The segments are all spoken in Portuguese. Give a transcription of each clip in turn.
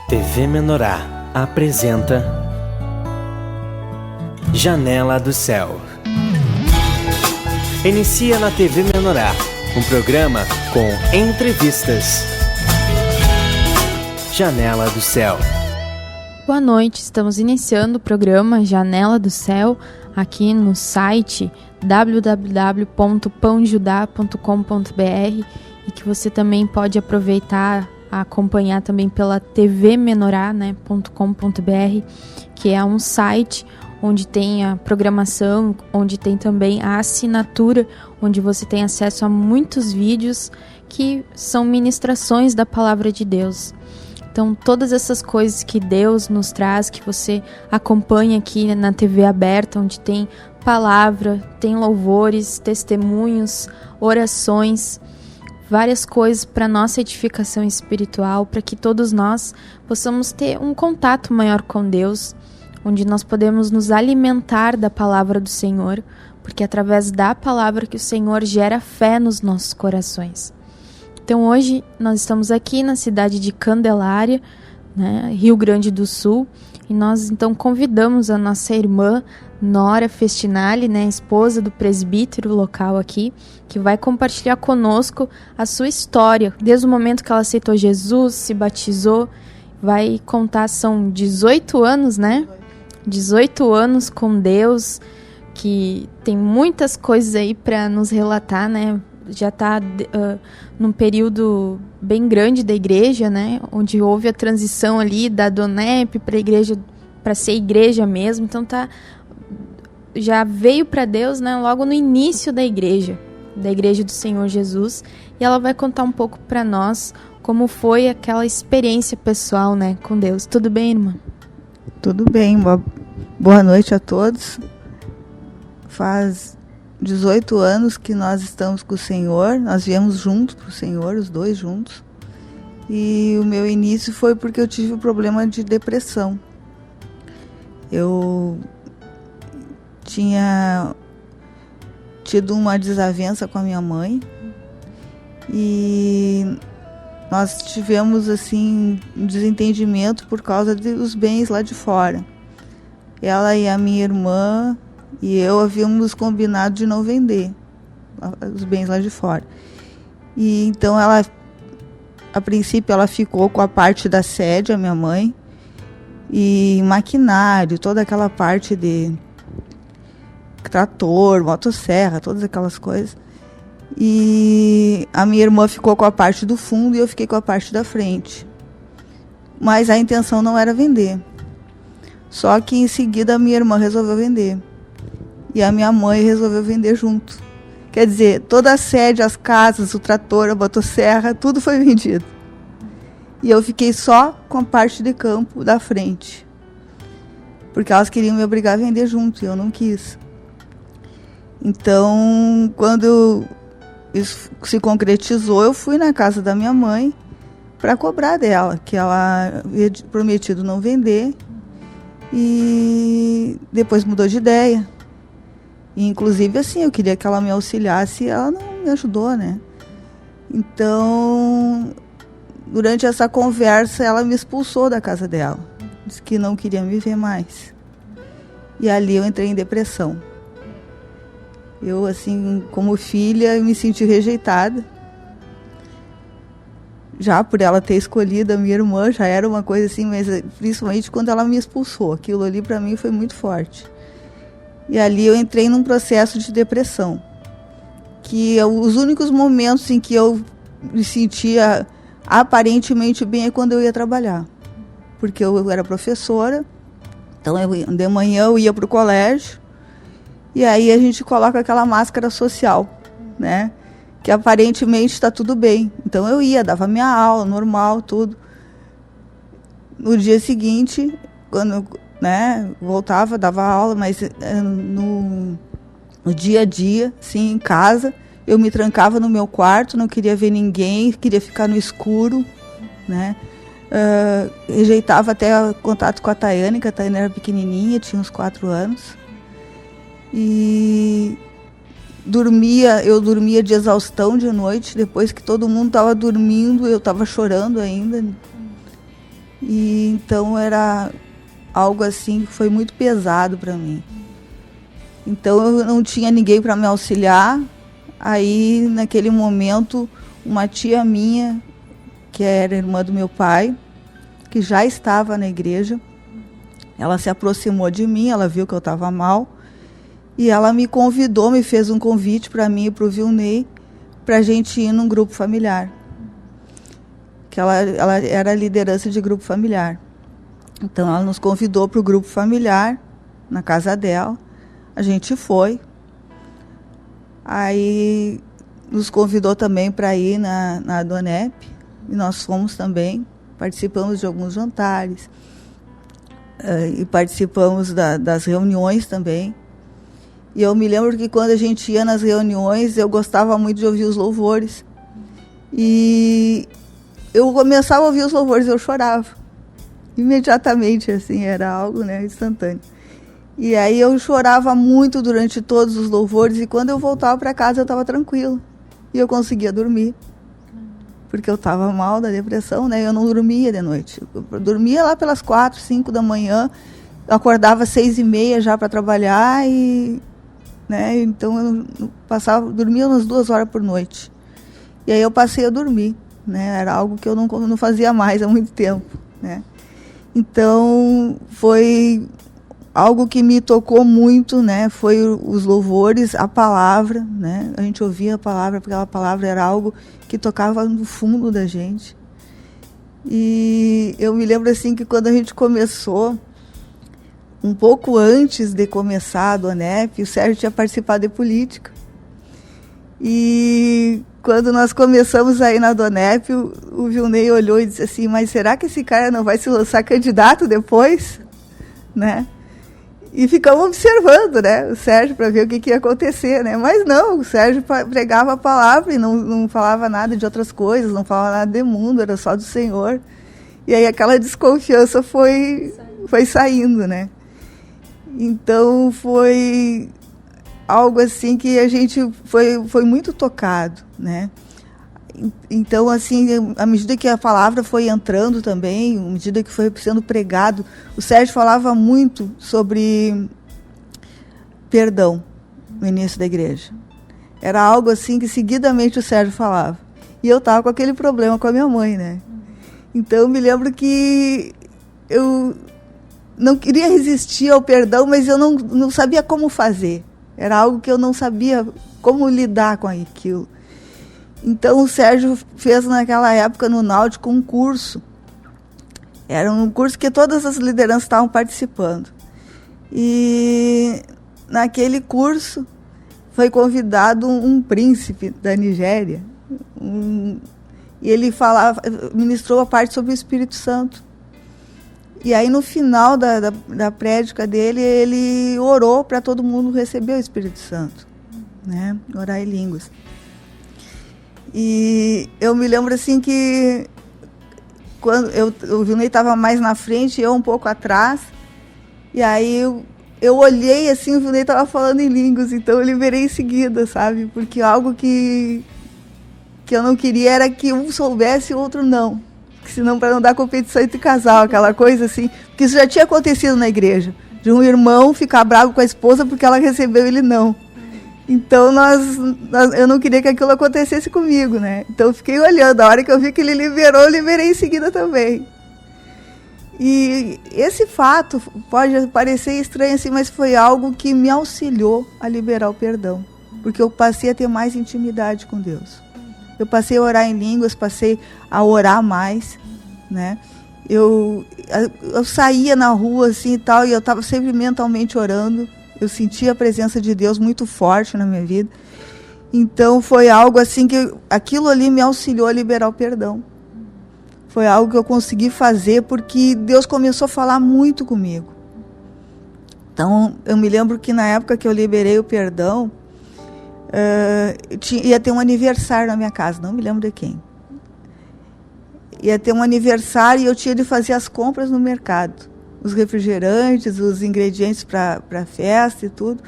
TV Menorá apresenta Janela do Céu. Inicia na TV Menorá um programa com entrevistas. Janela do Céu. Boa noite, estamos iniciando o programa Janela do Céu aqui no site www.pãojudá.com.br e que você também pode aproveitar a acompanhar também pela tvmenorá.com.br, que é um site onde tem a programação, onde tem também a assinatura, onde você tem acesso a muitos vídeos que são ministrações da Palavra de Deus. Então, todas essas coisas que Deus nos traz, que você acompanha aqui na TV aberta, onde tem palavra, tem louvores, testemunhos, orações, várias coisas para nossa edificação espiritual, para que todos nós possamos ter um contato maior com Deus, onde nós podemos nos alimentar da palavra do Senhor, porque é através da palavra que o Senhor gera fé nos nossos corações. Então hoje nós estamos aqui na cidade de Candelária, né, Rio Grande do Sul, e nós então convidamos a nossa irmã Nora Festinali, né, esposa do presbítero local aqui, que vai compartilhar conosco a sua história, desde o momento que ela aceitou Jesus, se batizou, vai contar, são 18 anos, né? 18 anos com Deus, que tem muitas coisas aí para nos relatar, né? Já está num período bem grande da igreja, né? Onde houve a transição ali da Donep para a igreja, para ser igreja mesmo. Então já veio para Deus, né? Logo no início da igreja do Senhor Jesus. E ela vai contar um pouco para nós como foi aquela experiência pessoal, né, com Deus. Tudo bem, irmã? Tudo bem. Boa noite a todos. Faz 18 anos que nós estamos com o Senhor, nós viemos juntos para o Senhor, os dois juntos, e o meu início foi porque eu tive um problema de depressão. Eu tinha tido uma desavença com a minha mãe e nós tivemos assim um desentendimento por causa dos bens lá de fora. Ela e a minha irmã e eu havíamos combinado de não vender os bens lá de fora. E então ela, a princípio, ela ficou com a parte da sede, a minha mãe, e maquinário, toda aquela parte de trator, motosserra, todas aquelas coisas. E a minha irmã ficou com a parte do fundo e eu fiquei com a parte da frente. Mas a intenção não era vender. Só que em seguida a minha irmã resolveu vender. E a minha mãe resolveu vender junto. Quer dizer, toda a sede, as casas, o trator, a motosserra, tudo foi vendido. E eu fiquei só com a parte de campo da frente. Porque elas queriam me obrigar a vender junto, e eu não quis. Então, quando isso se concretizou, eu fui na casa da minha mãe para cobrar dela, que ela havia prometido não vender. E depois mudou de ideia. E, inclusive, assim, eu queria que ela me auxiliasse e ela não me ajudou, né? Então, durante essa conversa, ela me expulsou da casa dela. Disse que não queria me ver mais. E ali eu entrei em depressão. Eu, assim, como filha, me senti rejeitada. Já por ela ter escolhido a minha irmã, já era uma coisa assim, mas principalmente quando ela me expulsou. Aquilo ali para mim foi muito forte. E ali eu entrei num processo de depressão. Que os únicos momentos em que eu me sentia aparentemente bem é quando eu ia trabalhar. Porque eu era professora, então de manhã eu ia para o colégio, e aí a gente coloca aquela máscara social, né? Que aparentemente está tudo bem. Então eu ia, dava minha aula, normal, tudo. No dia seguinte, quando voltava, dava aula, mas no dia a dia, assim, em casa, eu me trancava no meu quarto, não queria ver ninguém, queria ficar no escuro, né? Rejeitava até contato com a Tayane, que a Tayane era pequenininha, tinha uns 4 anos. E eu dormia de exaustão de noite, depois que todo mundo estava dormindo, eu estava chorando ainda. E então era algo assim que foi muito pesado para mim. Então eu não tinha ninguém para me auxiliar. Aí, naquele momento, uma tia minha, que era irmã do meu pai, que já estava na igreja, ela se aproximou de mim, ela viu que eu estava mal, e ela me convidou, me fez um convite para mim e para o Vilney, para a gente ir num grupo familiar. Que ela era liderança de grupo familiar. Então, ela nos convidou para o grupo familiar, na casa dela. A gente foi. Aí nos convidou também para ir na Donep, e nós fomos também, participamos de alguns jantares, e participamos das reuniões também. E eu me lembro que quando a gente ia nas reuniões, eu gostava muito de ouvir os louvores. E eu começava a ouvir os louvores e eu chorava. Imediatamente, assim, era algo, né, instantâneo. E aí eu chorava muito durante todos os louvores, e quando eu voltava para casa eu estava tranquila. E eu conseguia dormir. Porque eu estava mal da depressão, né? Eu não dormia de noite. Eu dormia lá pelas 4, 5 da manhã, eu acordava às 6h30 já para trabalhar, né? Então eu dormia umas 2 horas por noite. E aí eu passei a dormir, né? Era algo que eu não fazia mais há muito tempo, né? Então foi algo que me tocou muito, né? Foi os louvores, a palavra, né? A gente ouvia a palavra, porque aquela palavra era algo que tocava no fundo da gente. E eu me lembro assim que quando a gente começou, um pouco antes de começar a Donep, o Sérgio tinha participado de política. E quando nós começamos aí na Donep, o Vilney olhou e disse assim: mas será que esse cara não vai se lançar candidato depois? Né? E ficamos observando, né, o Sérgio, para ver o que ia acontecer, né? Mas não, o Sérgio pregava a palavra e não falava nada de outras coisas, não falava nada de mundo, era só do Senhor. E aí aquela desconfiança foi saindo, né? Então foi algo assim que a gente foi muito tocado, né? Então, assim, à medida que a palavra foi entrando também, à medida que foi sendo pregado, o Sérgio falava muito sobre perdão no início da igreja. Era algo assim que seguidamente o Sérgio falava. E eu estava com aquele problema com a minha mãe, né? Então, eu me lembro que eu não queria resistir ao perdão, mas eu não sabia como fazer. Era algo que eu não sabia como lidar com aquilo. Então, o Sérgio fez naquela época no Náutico um curso. Era um curso que todas as lideranças estavam participando. E naquele curso foi convidado um príncipe da Nigéria. E ele ministrou a parte sobre o Espírito Santo. E aí, no final da prédica dele, ele orou para todo mundo receber o Espírito Santo, né? Orar em línguas. E eu me lembro assim que quando o Vilney estava mais na frente, eu um pouco atrás, e aí eu olhei assim, o Vilney estava falando em línguas, então eu liberei em seguida, sabe? Porque algo que eu não queria era que um soubesse e o outro não. Senão, para não dar competição entre casal, aquela coisa assim. Porque isso já tinha acontecido na igreja, de um irmão ficar bravo com a esposa porque ela recebeu ele não. Então, eu não queria que aquilo acontecesse comigo, né? Então, eu fiquei olhando. A hora que eu vi que ele liberou, eu liberei em seguida também. E esse fato pode parecer estranho assim, mas foi algo que me auxiliou a liberar o perdão. Porque eu passei a ter mais intimidade com Deus. Eu passei a orar em línguas, passei a orar mais, né? Eu saía na rua assim e tal, e eu estava sempre mentalmente orando. Eu sentia a presença de Deus muito forte na minha vida. Então foi algo assim que aquilo ali me auxiliou a liberar o perdão. Foi algo que eu consegui fazer porque Deus começou a falar muito comigo. Então eu me lembro que na época que eu liberei o perdão, ia ter um aniversário na minha casa, não me lembro de quem. Ia ter um aniversário e eu tinha de fazer as compras no mercado. Os refrigerantes, os ingredientes para a festa e tudo.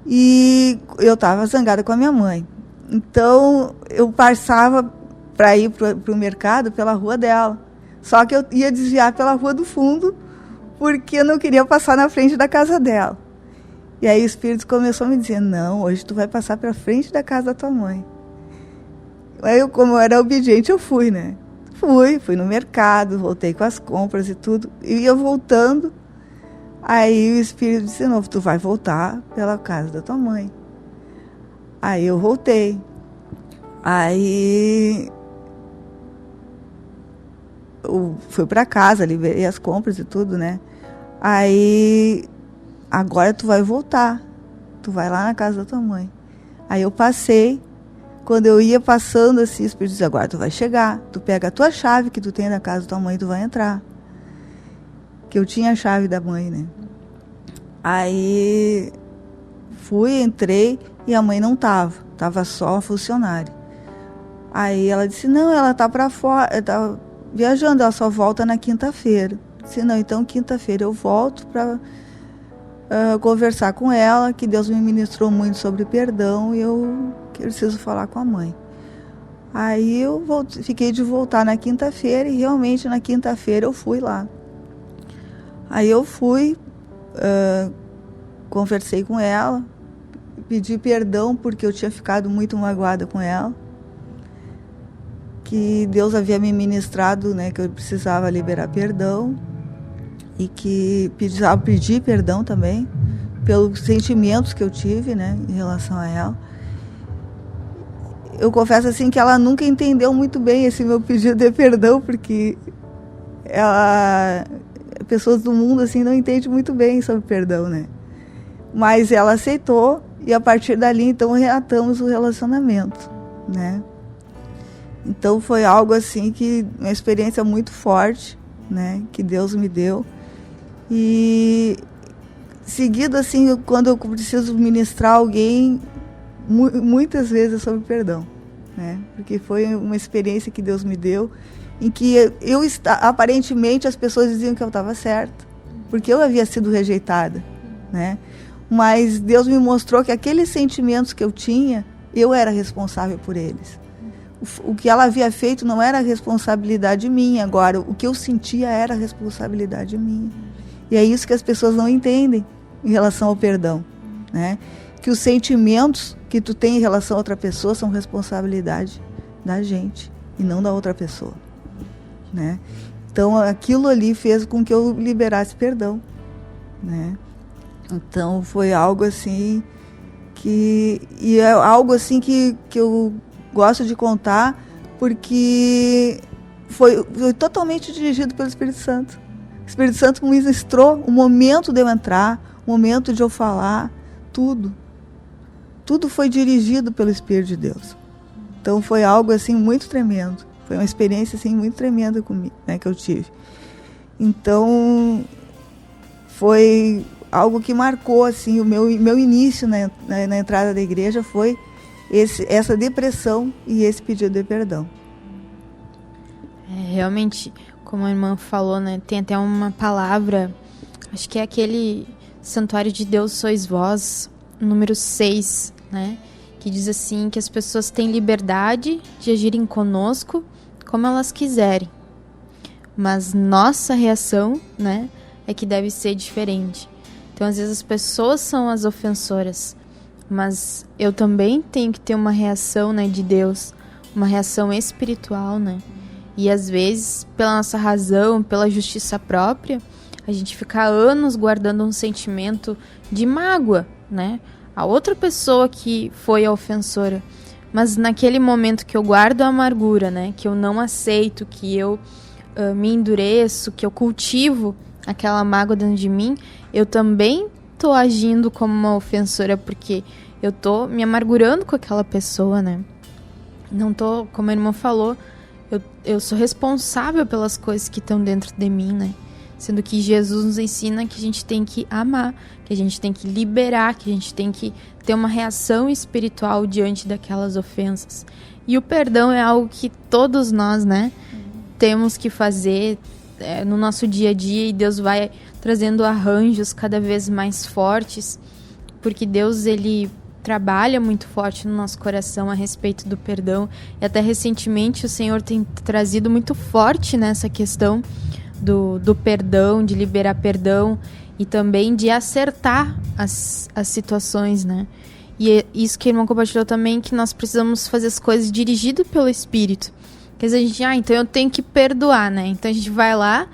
E eu estava zangada com a minha mãe. Então, eu passava para ir para o mercado pela rua dela. Só que eu ia desviar pela rua do fundo, porque eu não queria passar na frente da casa dela. E aí o Espírito começou a me dizer, não, hoje tu vai passar para frente da casa da tua mãe. Aí eu, como eu era obediente, eu fui, né? Fui no mercado, voltei com as compras e tudo. E eu voltando, aí o Espírito disse de novo, tu vai voltar pela casa da tua mãe. Aí eu voltei. Aí eu fui para casa, liberei as compras e tudo, né? Aí, agora tu vai voltar. Tu vai lá na casa da tua mãe. Aí eu passei. Quando eu ia passando assim, o Espírito disse, agora tu vai chegar. Tu pega a tua chave que tu tem na casa da tua mãe e tu vai entrar. Que eu tinha a chave da mãe, né? Aí fui, entrei e a mãe não tava. Tava só a funcionária. Aí ela disse, não, ela tá para fora, tá viajando, ela só volta na quinta-feira. Disse, não, então quinta-feira eu volto para conversar com ela, que Deus me ministrou muito sobre perdão e eu preciso falar com a mãe. Aí eu fiquei de voltar na quinta-feira e realmente na quinta-feira eu fui lá. Aí eu fui, conversei com ela, pedi perdão porque eu tinha ficado muito magoada com ela, que Deus havia me ministrado, né, que eu precisava liberar perdão e que precisava pedir perdão também pelos sentimentos que eu tive, né, em relação a ela. Eu confesso assim que ela nunca entendeu muito bem esse meu pedido de perdão, porque pessoas do mundo assim não entendem muito bem sobre perdão, né? Mas ela aceitou e a partir dali então reatamos o relacionamento, né? Então foi algo assim que uma experiência muito forte, né, que Deus me deu. E seguido assim, quando eu preciso ministrar alguém, muitas vezes sobre perdão, né? Porque foi uma experiência que Deus me deu, em que aparentemente as pessoas diziam que eu estava certa, porque eu havia sido rejeitada, né? Mas Deus me mostrou que aqueles sentimentos que eu tinha, eu era responsável por eles. O que ela havia feito não era responsabilidade minha, agora o que eu sentia era responsabilidade minha. E é isso que as pessoas não entendem em relação ao perdão, né? Que os sentimentos que tu tem em relação a outra pessoa são responsabilidade da gente e não da outra pessoa, né? Então aquilo ali fez com que eu liberasse perdão, né? Então foi algo assim e é algo assim que eu gosto de contar, porque foi totalmente dirigido pelo Espírito Santo. O Espírito Santo me ministrou o momento de eu entrar, o momento de eu falar, tudo. Tudo foi dirigido pelo Espírito de Deus. Então foi algo assim muito tremendo. Foi uma experiência assim muito tremenda comigo, né, que eu tive. Então foi algo que marcou assim o meu início na entrada da igreja, foi essa depressão e esse pedido de perdão. Realmente, como a irmã falou, né, tem até uma palavra, acho que é aquele Santuário de Deus Sois Vós, número 6, né, que diz assim, que as pessoas têm liberdade de agirem conosco como elas quiserem, mas nossa reação, né, é que deve ser diferente. Então, às vezes as pessoas são as ofensoras, mas eu também tenho que ter uma reação, né, de Deus, uma reação espiritual, né? E às vezes, pela nossa razão, pela justiça própria, a gente fica anos guardando um sentimento de mágoa, né? A outra pessoa que foi a ofensora. Mas naquele momento que eu guardo a amargura, né? Que eu não aceito, que eu me endureço, que eu cultivo aquela mágoa dentro de mim, eu também tô agindo como uma ofensora, porque eu tô me amargurando com aquela pessoa, né? Não tô, como a irmã falou, eu sou responsável pelas coisas que estão dentro de mim, né? Sendo que Jesus nos ensina que a gente tem que amar, que a gente tem que liberar, que a gente tem que ter uma reação espiritual diante daquelas ofensas. E o perdão é algo que todos nós, né, temos que fazer no nosso dia a dia, e Deus vai trazendo arranjos cada vez mais fortes, porque Deus, ele trabalha muito forte no nosso coração a respeito do perdão. E até recentemente o Senhor tem trazido muito forte nessa questão do perdão, de liberar perdão e também de acertar as situações, né? E é isso que a irmã compartilhou também, que nós precisamos fazer as coisas dirigido pelo Espírito. Quer dizer, a gente, então eu tenho que perdoar, né? Então a gente vai lá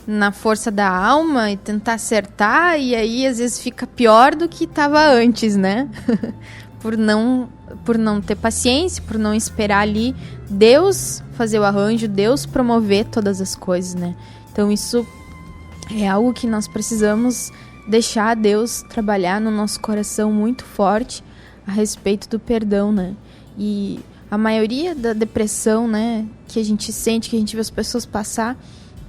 na força da alma e tentar acertar, e aí às vezes fica pior do que estava antes, né? por não ter paciência, por não esperar ali Deus fazer o arranjo, Deus promover todas as coisas, né? Então isso é algo que nós precisamos deixar Deus trabalhar no nosso coração muito forte a respeito do perdão, né? E a maioria da depressão, né, que a gente sente, que a gente vê as pessoas passar,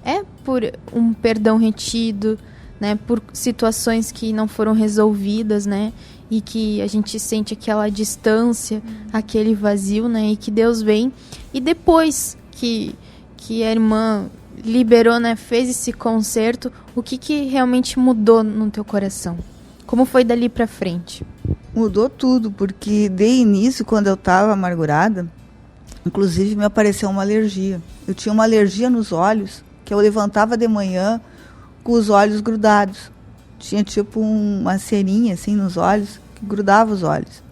é por um perdão retido, né, por situações que não foram resolvidas, né, e que a gente sente aquela distância, aquele vazio, né, e que Deus vem. E depois que a irmã liberou, né, fez esse conserto, o que realmente mudou no teu coração? Como foi dali pra frente? Mudou tudo, porque de início, quando eu estava amargurada, inclusive me apareceu uma alergia. Eu tinha uma alergia nos olhos, que eu levantava de manhã com os olhos grudados. Tinha tipo uma cerinha assim nos olhos, que grudava os olhos.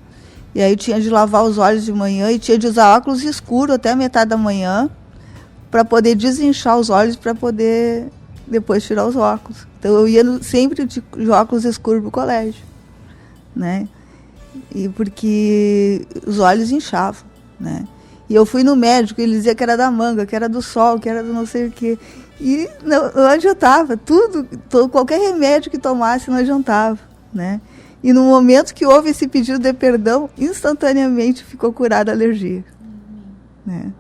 E aí tinha de lavar os olhos de manhã e tinha de usar óculos escuros até a metade da manhã, para poder desinchar os olhos, para poder depois tirar os óculos. Então eu ia sempre de óculos escuros para o colégio, né? E porque os olhos inchavam, né? E eu fui no médico, ele dizia que era da manga, que era do sol, que era do não sei o quê. E não adiantava, qualquer remédio que tomasse não adiantava, né? E no momento que houve esse pedido de perdão, instantaneamente ficou curada a alergia, né?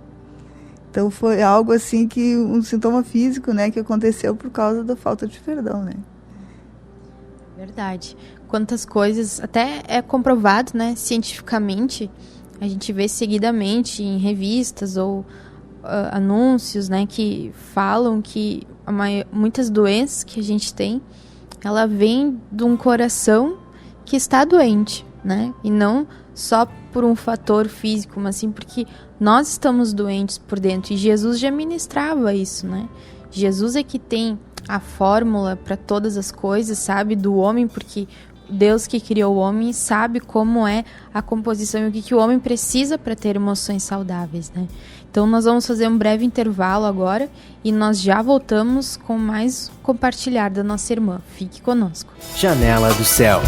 Então foi algo assim que um sintoma físico, né, que aconteceu por causa da falta de perdão, né? Verdade. Quantas coisas, até é comprovado, né, cientificamente, a gente vê seguidamente em revistas ou anúncios, né, que falam que muitas doenças que a gente tem, ela vem de um coração que está doente, né? E não só por um fator físico, mas sim porque nós estamos doentes por dentro. E Jesus já ministrava isso, né? Jesus é que tem a fórmula para todas as coisas, sabe, do homem, porque Deus que criou o homem sabe como é a composição e o que o homem precisa para ter emoções saudáveis, né? Então nós vamos fazer um breve intervalo agora e nós já voltamos com mais compartilhar da nossa irmã. Fique conosco. Janela do Céu.